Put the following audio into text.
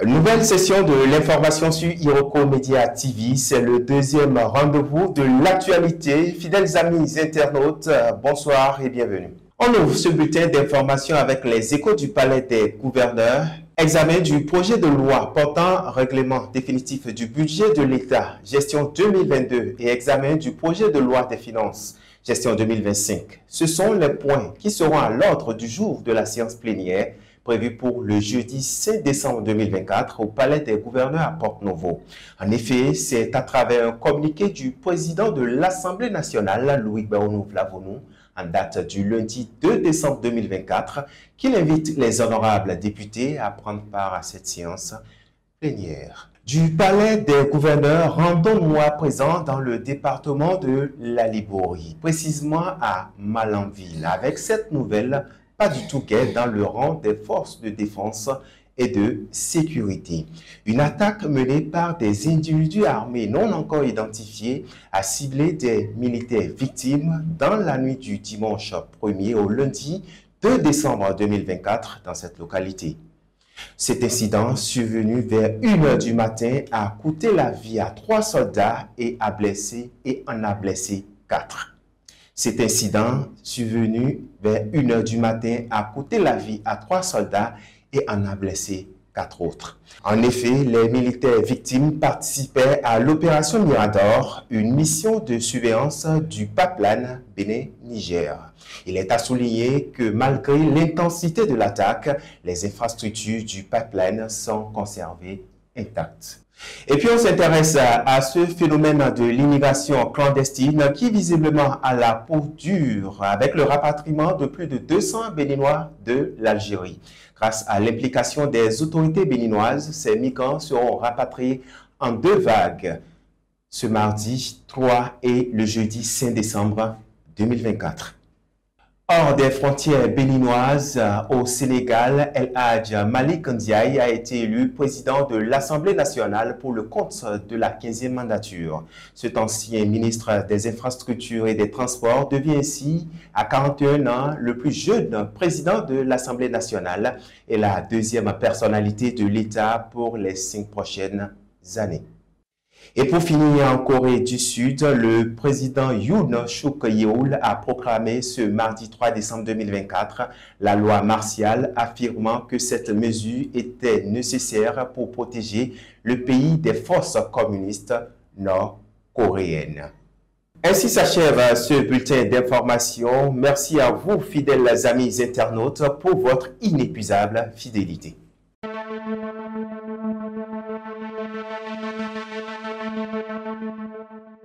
Nouvelle session de l'information sur Iroko Media TV. C'est le deuxième rendez-vous de l'actualité. Fidèles amis internautes, bonsoir et bienvenue. On ouvre ce bulletin d'information avec les échos du palais des gouverneurs. Examen du projet de loi portant règlement définitif du budget de l'État, gestion 2022 et examen du projet de loi des finances, gestion 2025. Ce sont les points qui seront à l'ordre du jour de la séance plénière prévue pour le jeudi 5 décembre 2024 au palais des gouverneurs à Porte-Novo. En effet, c'est à travers un communiqué du président de l'Assemblée nationale, Louis Baonou-Vlavonou, en date du lundi 2 décembre 2024, qu'il invite les honorables députés à prendre part à cette séance plénière. Du palais des gouverneurs, rendons-nous à présent dans le département de la Liborie, précisément à Malanville, avec cette nouvelle pas du tout gaie dans le rang des forces de défense et de sécurité. Une attaque menée par des individus armés non encore identifiés a ciblé des militaires victimes dans la nuit du dimanche 1er au lundi 2 décembre 2024 dans cette localité. Cet incident, survenu vers 1h du matin, a coûté la vie à 3 soldats et en a blessé 4. Cet incident, survenu vers 1h du matin, a coûté la vie à 3 soldats et en a blessé 4 autres. En effet, les militaires victimes participaient à l'opération Mirador, une mission de surveillance du pipeline Bénin-Niger. Il est à souligner que malgré l'intensité de l'attaque, les infrastructures du pipeline sont conservées intactes. Et puis on s'intéresse à ce phénomène de l'immigration clandestine qui visiblement a la peau dure avec le rapatriement de plus de 200 Béninois de l'Algérie. Grâce à l'implication des autorités béninoises, ces migrants seront rapatriés en 2 vagues, ce mardi 3 et le jeudi 5 décembre 2024. Hors des frontières béninoises, au Sénégal, El Hadj Malick Ndiaye a été élu président de l'Assemblée nationale pour le compte de la 15e mandature. Cet ancien ministre des Infrastructures et des Transports devient ainsi, à 41 ans, le plus jeune président de l'Assemblée nationale et la deuxième personnalité de l'État pour les 5 prochaines années. Et pour finir, en Corée du Sud, le président Yoon Suk-yeol a proclamé ce mardi 3 décembre 2024 la loi martiale, affirmant que cette mesure était nécessaire pour protéger le pays des forces communistes nord-coréennes. Ainsi s'achève ce bulletin d'information. Merci à vous, fidèles amis internautes, pour votre inépuisable fidélité.